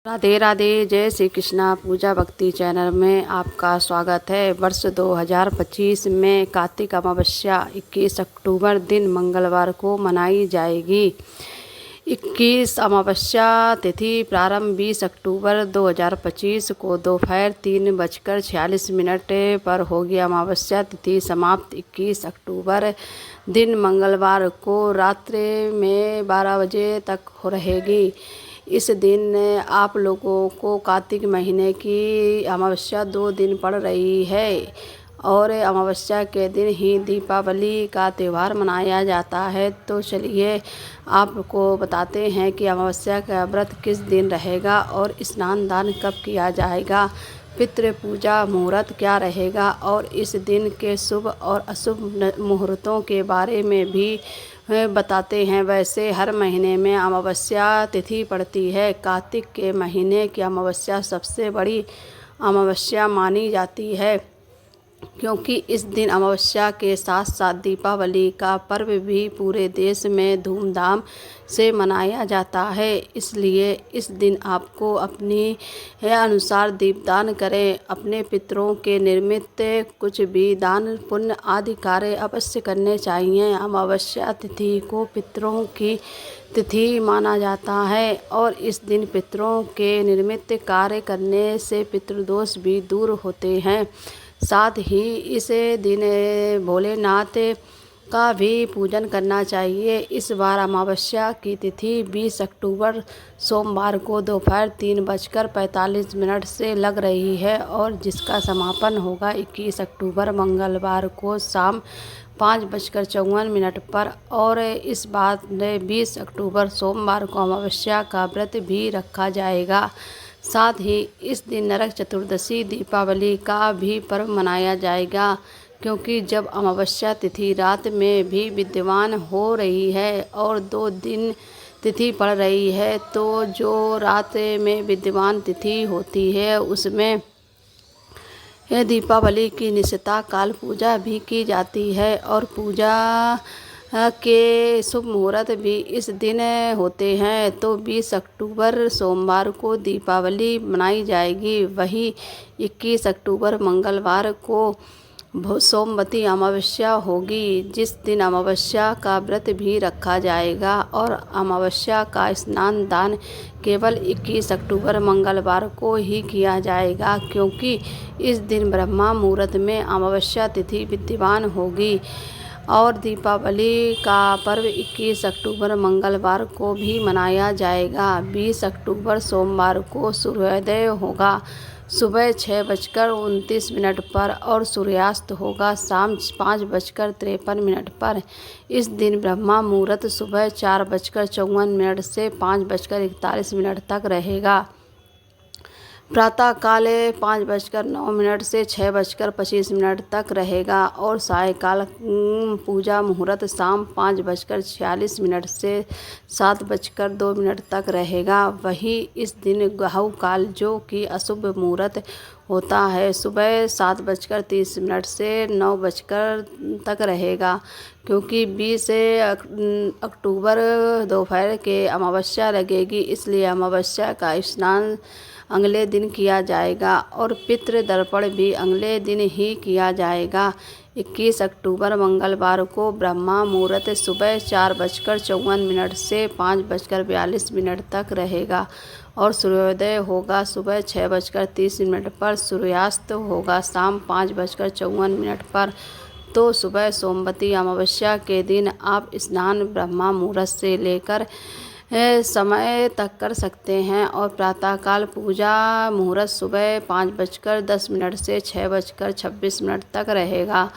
राधे राधे। जय श्री कृष्णा। पूजा भक्ति चैनल में आपका स्वागत है। वर्ष 2025 में कार्तिक अमावस्या 21 अक्टूबर दिन मंगलवार को मनाई जाएगी। 21 अमावस्या तिथि प्रारंभ 20 अक्टूबर 2025 को दोपहर 3:46 पर होगी। अमावस्या तिथि समाप्त 21 अक्टूबर दिन मंगलवार को रात्रि में 12 बजे तक हो रहेगी। इस दिन आप लोगों को कार्तिक महीने की अमावस्या 2 दिन पड़ रही है और अमावस्या के दिन ही दीपावली का त्यौहार मनाया जाता है। तो चलिए आपको बताते हैं कि अमावस्या का व्रत किस दिन रहेगा और स्नान दान कब किया जाएगा, पितृ पूजा मुहूर्त क्या रहेगा और इस दिन के शुभ और अशुभ मुहूर्तों के बारे में भी बताते हैं। वैसे हर महीने में अमावस्या तिथि पड़ती है। कार्तिक के महीने की अमावस्या सबसे बड़ी अमावस्या मानी जाती है, क्योंकि इस दिन अमावस्या के साथ साथ दीपावली का पर्व भी पूरे देश में धूमधाम से मनाया जाता है। इसलिए इस दिन आपको अपनी अनुसार दीपदान करें। अपने पितरों के निमित्त कुछ भी दान पुण्य आदि कार्य अवश्य करने चाहिए। अमावस्या तिथि को पितरों की तिथि माना जाता है और इस दिन पितरों के निमित्त कार्य करने से पितृदोष भी दूर होते हैं। साथ ही इस दिन भोलेनाथ का भी पूजन करना चाहिए। इस बार अमावस्या की तिथि 20 अक्टूबर सोमवार को दोपहर 3:45 से लग रही है और जिसका समापन होगा 21 अक्टूबर मंगलवार को शाम 5:54 पर। और इस बात में 20 अक्टूबर सोमवार को अमावस्या का व्रत भी रखा जाएगा। साथ ही इस दिन नरक चतुर्दशी दीपावली का भी पर्व मनाया जाएगा, क्योंकि जब अमावस्या तिथि रात में भी विद्यमान हो रही है और 2 दिन तिथि पड़ रही है, तो जो रात में विद्यमान तिथि होती है उसमें दीपावली की निष्ठा काल पूजा भी की जाती है और पूजा के शुभ मुहूर्त भी इस दिन होते हैं। तो 20 अक्टूबर सोमवार को दीपावली मनाई जाएगी। वही 21 अक्टूबर मंगलवार को सोमवती अमावस्या होगी, जिस दिन अमावस्या का व्रत भी रखा जाएगा और अमावस्या का स्नान दान केवल 21 अक्टूबर मंगलवार को ही किया जाएगा, क्योंकि इस दिन ब्रह्मा मुहूर्त में अमावस्या तिथि विद्यमान होगी। और दीपावली का पर्व 21 अक्टूबर मंगलवार को भी मनाया जाएगा। 20 अक्टूबर सोमवार को सूर्योदय होगा सुबह 6:29 पर और सूर्यास्त होगा शाम 5:53 पर। इस दिन ब्रह्मा मुहूर्त सुबह 4:54 से 5:41 तक रहेगा। प्रातः काल 5:09 से 6:25 तक रहेगा और सायकाल पूजा मुहूर्त शाम 5:46 से 7:02 तक रहेगा। वही इस दिन राहु काल, जो कि अशुभ मुहूर्त होता है, सुबह 7:30 से 9 तक रहेगा, क्योंकि 20 अक्टूबर दोपहर के अमावस्या लगेगी। इसलिए अमावस्या का स्नान अगले दिन किया जाएगा और पितृ तर्पण भी अगले दिन ही किया जाएगा। 21 अक्टूबर मंगलवार को ब्रह्मा मुहूर्त सुबह 4:54 से 5:42 तक रहेगा और सूर्योदय होगा सुबह 6:30 पर। सूर्यास्त होगा शाम 5:54 पर। तो सुबह सोमवती अमावस्या के दिन आप स्नान ब्रह्मा मुहूर्त से लेकर समय तक कर सकते हैं और प्रातःकाल पूजा मुहूर्त सुबह 5:10 से 6:26 तक रहेगा।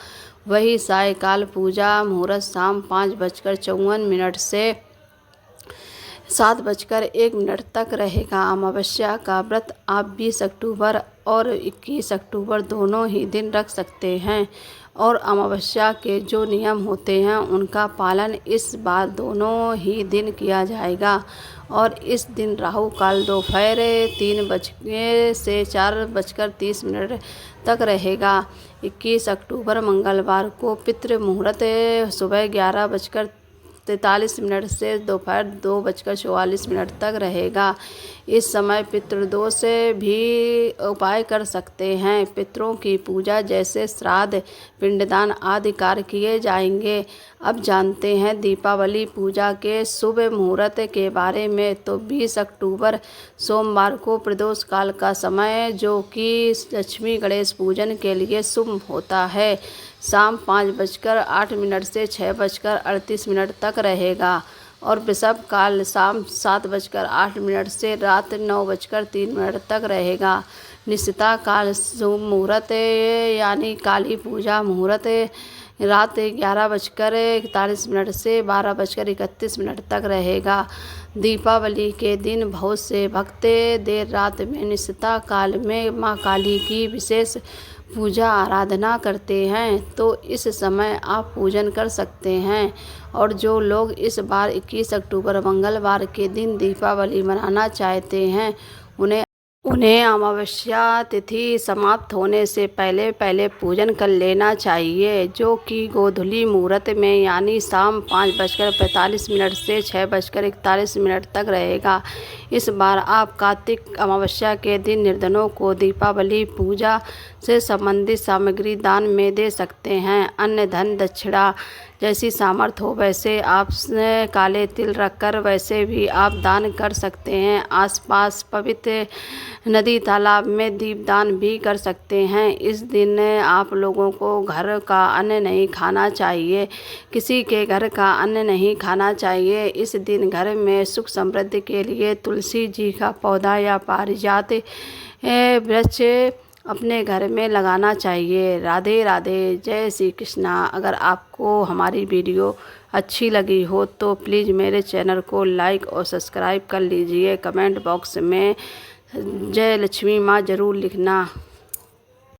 वही सायकाल पूजा मुहूर्त शाम 5:54 से 7:01 तक रहेगा। अमावस्या का व्रत आप 20 अक्टूबर और 21 अक्टूबर दोनों ही दिन रख सकते हैं और अमावस्या के जो नियम होते हैं उनका पालन इस बार दोनों ही दिन किया जाएगा। और इस दिन राहु काल दोपहर 3 से 4:30 तक रहेगा। 21 अक्टूबर मंगलवार को पितृ मुहूर्त सुबह 11:43 से दोपहर 2:44 तक रहेगा। इस समय पितृदोष भी उपाय कर सकते हैं। पितरों की पूजा जैसे श्राद्ध, पिंडदान आदि कार्य किए जाएंगे। अब जानते हैं दीपावली पूजा के शुभ मुहूर्त के बारे में। तो 20 अक्टूबर सोमवार को प्रदोष काल का समय, जो कि लक्ष्मी गणेश पूजन के लिए शुभ होता है, शाम 5:08 से 6:38 तक रहेगा और वृषभ काल शाम 7:08 से रात 9:03 तक रहेगा। निशिता काल शुभ मुहूर्त यानी काली पूजा मुहूर्त रात 11:41 से 12:31 तक रहेगा। दीपावली के दिन बहुत से भक्त देर रात में निशिता काल में माँ काली की विशेष पूजा आराधना करते हैं, तो इस समय आप पूजन कर सकते हैं। और जो लोग इस बार 21 अक्टूबर मंगलवार के दिन दीपावली मनाना चाहते हैं, उन्हें अमावस्या तिथि समाप्त होने से पहले पूजन कर लेना चाहिए, जो कि गोधूली मुहूर्त में यानी शाम 5:45 से 6:41 तक रहेगा। इस बार आप कार्तिक अमावस्या के दिन निर्धनों को दीपावली पूजा से संबंधित सामग्री दान में दे सकते हैं। अन्य धन दक्षिणा जैसी सामर्थ्य हो वैसे आप काले तिल रखकर वैसे भी आप दान कर सकते हैं। आसपास पवित्र नदी तालाब में दीपदान भी कर सकते हैं। इस दिन आप लोगों को घर का अन्न नहीं खाना चाहिए, किसी के घर का अन्न नहीं खाना चाहिए। इस दिन घर में सुख समृद्धि के लिए तुलसी जी का पौधा या पारिजात वृक्ष अपने घर में लगाना चाहिए। राधे राधे, जय श्री कृष्णा। अगर आपको हमारी वीडियो अच्छी लगी हो तो प्लीज़ मेरे चैनल को लाइक और सब्सक्राइब कर लीजिए। कमेंट बॉक्स में जय लक्ष्मी माँ ज़रूर लिखना।